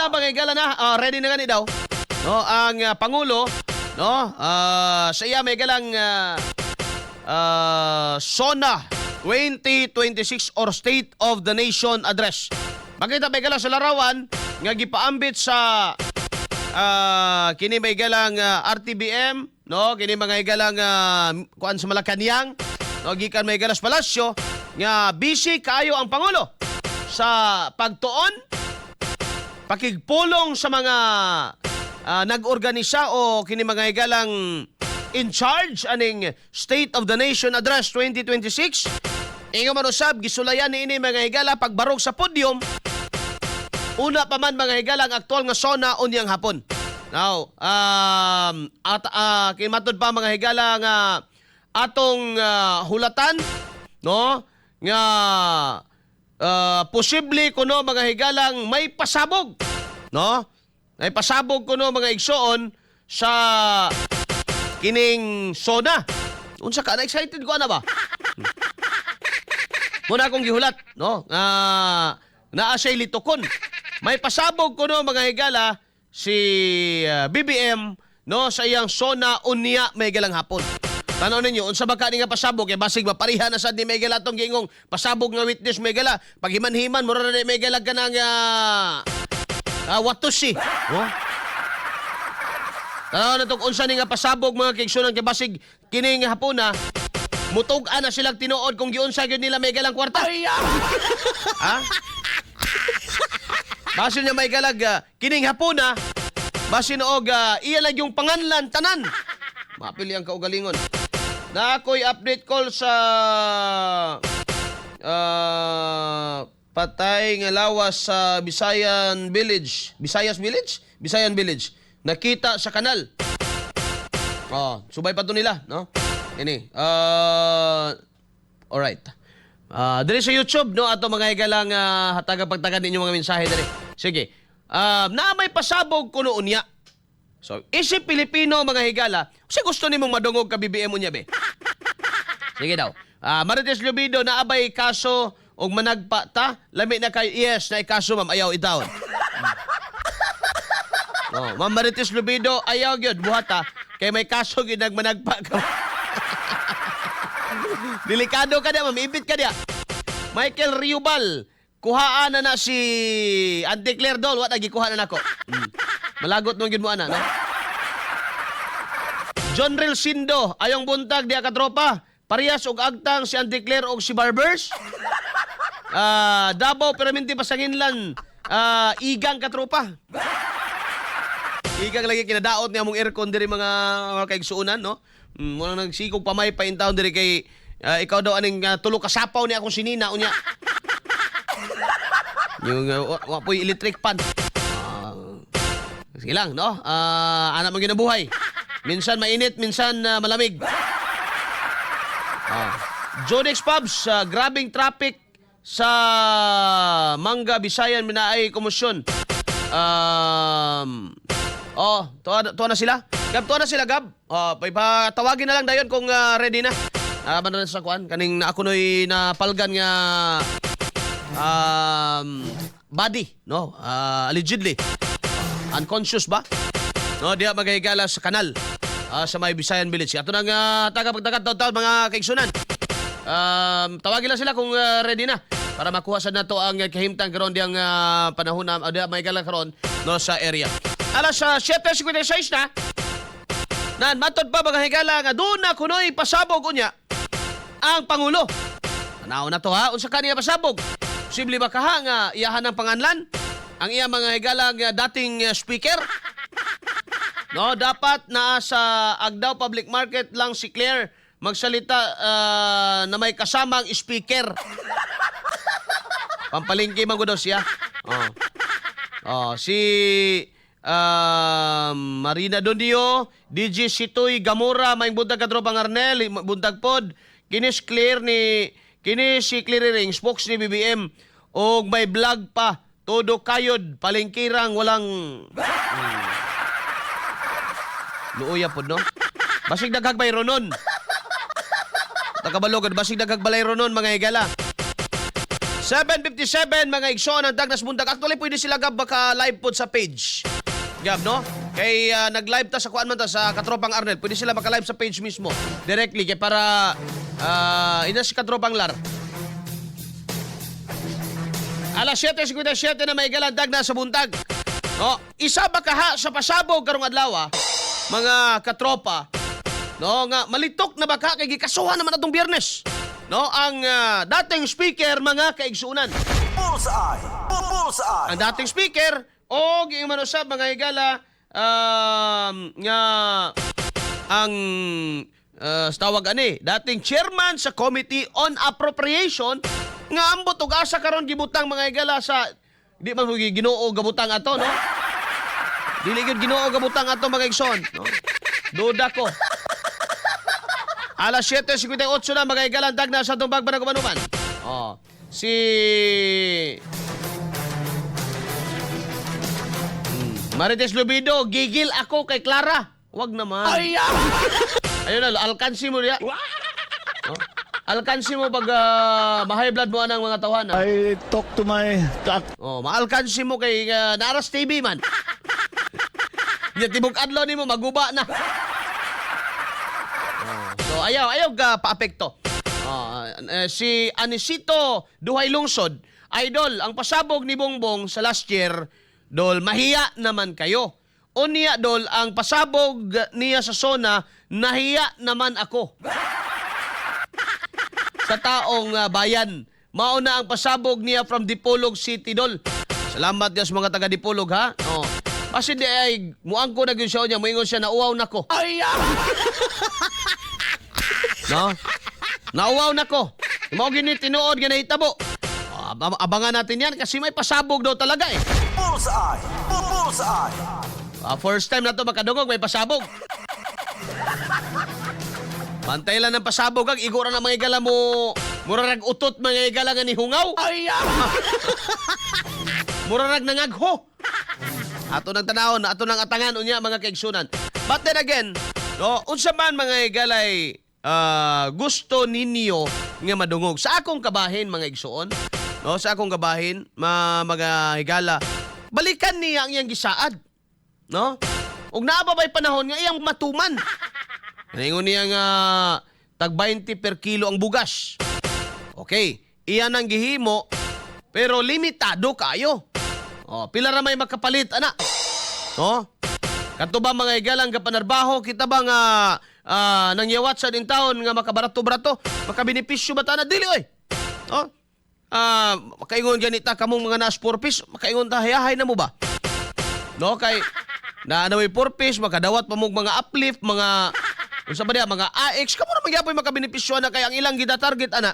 makita mga higala na ready na gani daw. No, ang pangulo, no? Sa iya may galang SONA 2026 or State of the Nation Address. Makita may galang sa larawan nga gipaambit sa kini may galang RTBM, no? Kini mga galang kuan sa Malacañang, no? Gikan may galang sa palasyo nga busy kaayo ang pangulo sa pagtuon, pakigpulong sa mga nag-organisa o kini mga galang in charge aning State of the Nation Address 2026. Ingon man usab gisulayan ni ini mga higala pagbarog sa podium. Una pa man mga higala ang aktual nga SONA unyang hapon. Now, kimatod pa mga higala nga atong hulatan, no? Nga posible kuno mga higalang may pasabog, no? May pasabog kuno mga igsoon sa kining SONA. Unsa ka na excited ko ana ba? Muna akong gihulat, no? Naa siya litukon. May pasabog kuno mga higala si BBM, no, sa iyang SONA unya may galang hapon. Tanaw ninyo, unsa ba ka nga pasabog kay basig mapariha na sad ni may gala tong giingong pasabog nga witness may gala. Pag himan-himan mura na may gala ka nang watusi. Oh? Tanaw na tong unsa ni nga pasabog mga kigsunan kay basig kini nga hapon na mutug-an na silang tinuod kung giunsa gyud nila may galang kwarta. Ha? Basin niya may galag kining hapon na basin og iya lang yung panganlan tanan. Mapili ang kaugalingon. Na ako'y update call sa patay nga lawas sa Bisayan Village. Visayas Village? Bisayan Village. Nakita sa kanal. Subay pa to nila, no? Ini. Alright. Diri sa YouTube, no? Ato mga higalang hatagang pagtagan ninyo mga mensahe diri. Sige. Na may pasabog kuno unya. So, isip Pilipino mga higala, kasi gusto nimong madungog ka BBM unya be. Sige daw. Marites Lubido na abay kaso og managpa ta, lami na kay yes na ikaso ma'am ayaw itawon. No, Ma'am Marites Lubido ayaw gyud buhata kay may kaso gyud nagmanagpa ka. Delikado ka dia ma'am, ibit ka dia. Michael Riubal, kuhaan na si Auntie Claire Dol, wa gikuha na nako. Malagot nung yun mo ana, no? John Ril Sindo, ayong buntag diya katropa. Parehas og agtang si Auntie Claire og si Barbers. Davao Peraminti Pasanginlan, igang katropa. Igang lagi kinadaot niya mong aircon diri mga kaigsuunan, no? Muna nagsikog pamay pa in town diri kay ikaw daw aning tulo ka sapaw ni akong sinina unya. Yung wapoy electric pan. Sige lang, no? Anak mo ginabuhay. Minsan mainit, minsan malamig. Jodex Pubs, grabing traffic sa Manga, Bisayan, Minaay, Kumusyon. Tuwa na sila. Gab, tuwa na sila, Gab. Tawagin na lang dayon kung ready na. Banda sa kuan, kaning ako no'y napalgan nga body, no? Allegedly. Unconscious ba? No, diya magahigala sa kanal sa may Bisayan Village. Ato nang taga-pagtagat taon mga kaigsunan. Tawagin lang sila kung ready na para makuha sa nato ang kahimtang karon diyang panahon na may gala karon no sa area. Alas sa 7:56 na. Nan matod pa mga higala nga doon na kunoy pasabog unya ang pangulo. Tanaw na to ha, unsa kaniya pasabog? Posible ba kaha nga iyahan ng panganlan? Ang iya mga higalang dating speaker. No, dapat na sa Agdao Public Market lang si Claire magsalita na may kasamang speaker. Pampalingki man daw siya. Si Marina Dondio, DJ Sitoy Gamora, may buntag katropang Arnel, buntag pod, kini si Claire kini si Claire Ring, spokes ni BBM, og may vlog pa. Todo kayod, palengkirang, walang... Luuya po, no? Basig naghagbay ronon. Takabalogad, basig naghagbay ronon, mga higala. 7:57 mga igsoon ang Dagnas Buntag. Actually pwede sila gab baka live pod sa page. Gab no? Kay nag-live ta sa kuan man ta sa Katropang Arnel. Pwede sila baka live sa page mismo directly kay para ina si Katropang Lar. Alas 7:57 na may galang Dagnas sa Buntag. No, isa ba kaha sa pasabog karong adlaw mga katropa. No, nga malitok na baka kay gikasuhan naman atong Biyernes. No, ang dating speaker mga kaigsunan. Bullseye! Bullseye! Ang dating speaker o giingman usab mga higala nga ang tawag ani dating chairman sa Committee on Appropriation nga ambot og asa karon gibutang mga higala sa di man Ginoo gabutang ato no. Dili gyud Ginoo gabutang ato mga igsoon no. Duda ko. Alas 7:58 na mga higala Dagnas sa tumbag Banagumanuman. Oh, si Marites Lubido, gigil ako kay Clara. Wag naman. Ayun na, alkansi mo niya. Oh, alkansi mo pag ma-high blood mo anang mga tawanan. I talk to my cat. Oh, maalkansi mo kay Naras TV man. Yan tibok adlaw nimo maguba na. So ayaw paapekto. Si Anisito Duhay Lungsod, idol, ang pasabog ni Bongbong sa last year, dol, mahiya naman kayo. Unya dol, ang pasabog niya sa SONA, nahiya naman ako. Sa taong bayan, mauna ang pasabog niya from Dipolog City dol. Salamat sa mga taga Dipolog ha. Oh. Kasi di ay muang ko na gyud siya niya, moingon siya na uwaw nako. No? Nauwaw na ko. Mao gini tinuod nga nahitabo. Abangan natin yan kasi may pasabog daw talaga eh. Bullseye! Bullseye! First time na to makadungog may pasabog. Pantay lang ng pasabog kag igura na mga igala mo. Murarag utot mga igala nga ni hungaw. Murarag nangagho. Ato nang tanawon, ato nang atangan unya mga kaigsunan. But then again, no, unsa man mga igalay gusto ninyo nga madungog sa akong kabahin mga igsuon, no, sa akong kabahin mga higala, balikan niya ang iyang gisaad, no, ug naa pa bay panahon nga iyang matuman. Ingon niya nga tag 20 per kilo ang bugas. Okay, iyan ang gihimo pero limitado kayo. Oh, pila ra may makapalit ana. No? Kanto ba mga igalang kapanarbaho kita ba nga nangyawat sa din taon nga makabarato-barato, makabenepisyo ba ta na dili oy. Oh? Makaingon ganita kamong mga nas 4 piece, makaingon ta hayahay na mo ba? No, kay na way 4 piece makadawat pa mong mga uplift, mga unsa ba dia, mga AX kamo na magyapoy makabenepisyo na kay ang ilang gida-target ana.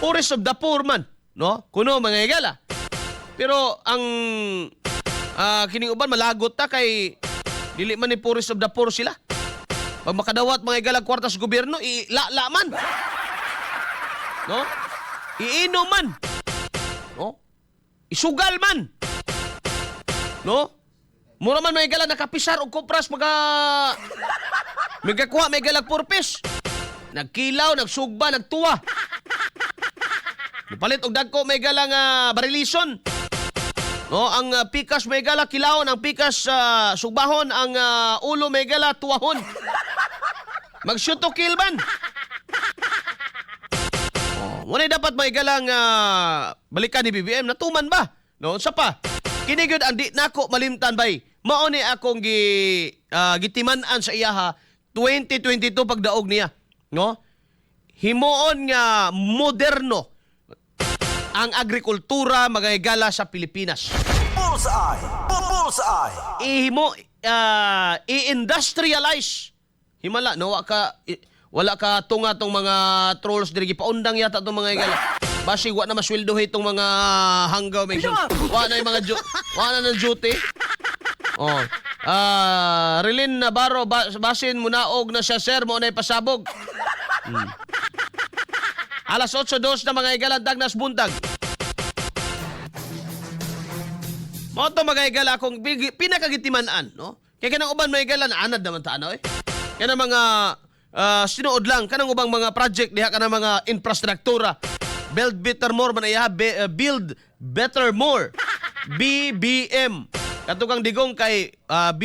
Poorest of the poor man, no? Kuno mga igala. Pero ang kining uban malagot ta kay dili man ni poorest of the poor sila. Pag makadawat mga igalag kwarta sa gobyerno, ila man. No? Iinom man. No? Isugal man. No? Mura man mga igalag nakapisar o kupras magakuha mga igalag purpose. Nagkilaw, nagsugba, nagtuwa. Napalit og dagko mga igalang barilison. No, ang pikas may gala kilawon, ang pikas sugbahon, ang ulo may gala tuwahon. Mag-shoot to kill man. Muna dapat may galang balikan ni BBM, natuman ba? No, sa pa. Kini gyud ang di nako malimtan bay. Mao ni akong gitiman-an sa iyaha 2022 pagdaog niya, no? Himuon nga moderno ang agrikultura magagala sa Pilipinas. Bullseye! Bullseye! I-industrialize. Himala, no, wala ka tunga tong mga trolls diri gipaundang yata tong mga igala. Basi wa na masweldo itong mga hanggaw may wa na yung mga wa na ng duty. Oh. Relin Navarro basin munaog na siya sir mo na pasabog. Alas 8:02 na mga igala Dagnas Buntag. Mo to mga igala akong pinakagitiman-an, no? Kaya kanang uban mga igala na anad naman ta ano eh. Kanang mga sinuod lang kanang ubang mga project diha kanang mga infrastruktura Build Better More man iya, Build Better More. BBM. Katukang digong kay wa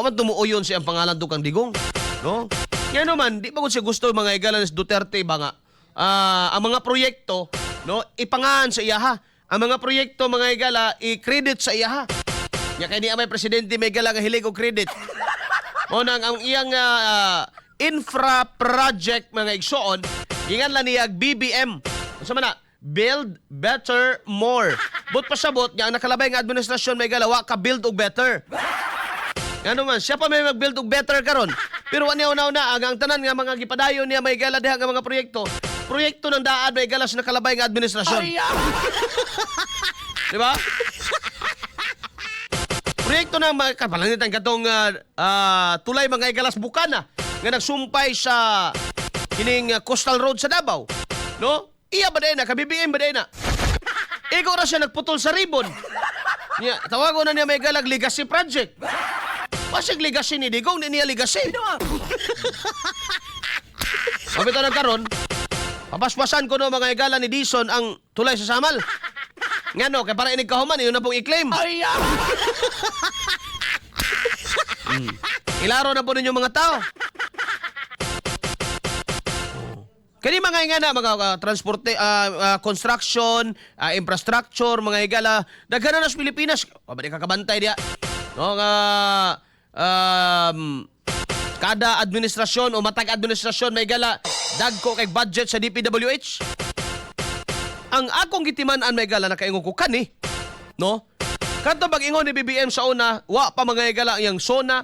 man tumuuyon siya ang pangalan tukang digong. No? Yan naman, di ba kung siya gusto mga igala ni Duterte ba nga ang mga proyekto, no, ipangahan sa iya ha. Ang mga proyekto mga igala i-credit sa iya ha. Nya kay ni may presidente may igala nga hilig og credit. O nang ang iyang infra project mga igsoon, gingan lang niya BBM. Unsa man na? Build Better More. But pasabot niya ang nakalabay nga administrasyon may igala wa ka build og better. Ano man, siya pa may mag-build og better karon. Pero ano una ang tanan nga mga gipadayon niya may igala diha nga mga proyekto ng daan may igala sa nakalabay nga administrasyon. Di ba? Proyekto ng mga kapalangitan katong tulay mga igalas Bukana nga nagsumpay sa kining coastal road sa Davao. No? Iya ba na? Ka-BBM ba na? Ikaw na siya nagputol sa ribbon. Tawago na niya may galag legacy project. Pasig legacy ni Digong, ni niya legacy. Mabito na karon, papaspasan ko no mga igala ni Dison ang tulay sa Samal. Nga no, kaya para inig kahuman, yun na pong i-claim. Ilaro na po ninyo mga tao. Kani mga ingana, mga transporte, construction, infrastructure, mga igala, daghan na sa Pilipinas. Pabalik kakabantay diya. No, kada administrasyon o matag administrasyon may gala dagko kay budget sa DPWH. Ang akong gitiman-an may gala nakaingon ko kani, no? Kadto bag ingon ni BBM sa una, wa pa mga gala yang SONA.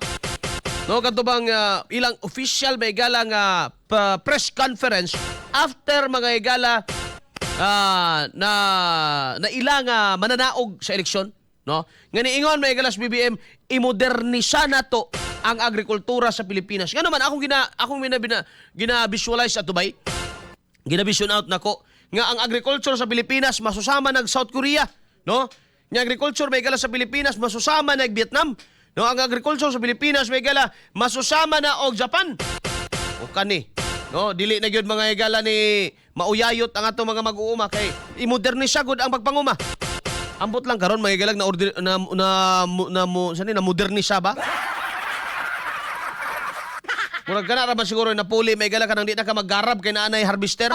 No, kadto bang ilang official may gala nga press conference after mga gala na ilang mananaog sa eleksyon. No? Nga niingon may galas BBM, imodernisa na to ang agrikultura sa Pilipinas. Nga naman, akong gina-visualize at Dubai. Gina-vision out nako nga ang agriculture sa Pilipinas masusama nag South Korea. No? Nga agriculture may galas sa Pilipinas masusama nag Vietnam. No? Ang agriculture sa Pilipinas may gala masusama na og Japan. O kani. No? Dili na gyud mga igala ni mauyayot ang ato mga mag-uuma kay imodernisa gud ang pagpanguma. Ambot lang karon may galag na modernisa ba? Murag kana ra ba siguro na puli may galag kanang di na ka maggarab kay naanay harvester?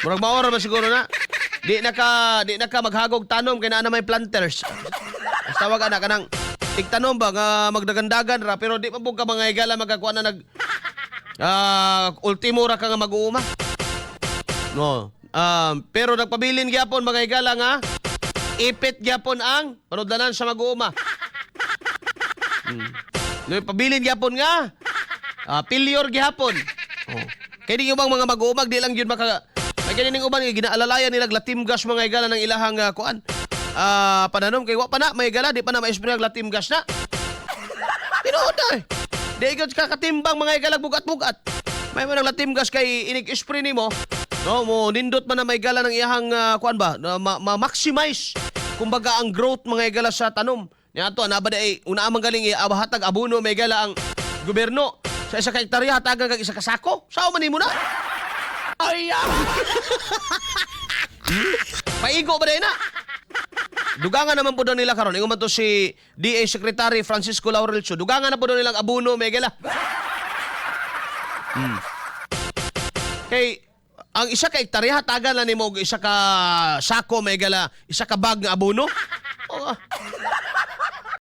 Murag mao ra ba siguro na? Di na ka maghagog tanom kay naanay may planters. Tawag ana kanang tigtanom ba nga magdagandagan ra pero di pa pug ka mga igala magkakuha na ultimo ra ka nga mag-uuma. No. Pero nagpabilin gyapon mga igala nga ipit gyapon ang panudlanan sa mag-uuma. Pabilin gyapon nga pilyor gyapon. Kaya di ubang mga mag-uumag di lang yun kaya ning uban ginaalalayan nila latim gas mga igala ng ilahang kuan. Pananom kay wa pa na mga igala di pa na ma-spray ang latim gas na. Tinuod na. Di gyud kakatimbang mga igala bugat-bugat. May manang latim gas kay inig-spray nimo. No, mo nindot man na may gala ng iyahang kuan ba, ma-maximize kumbaga ang growth mga igala sa tanom. Nya ato na ba day una amang galing ihatag abono may gala ang gobyerno sa isa ka hektarya hatagan kag isa ka sako. Sao man nimo na? Paigo ba day na? Dugangan naman po daw nila karon. Ingon man to si DA Secretary Francisco Laurel Chu. Dugangan na po daw nilang abono may gala. Kay ang isa ka hektarya hatagan na nimo og isa ka sako may gala, isa ka bag nga abono.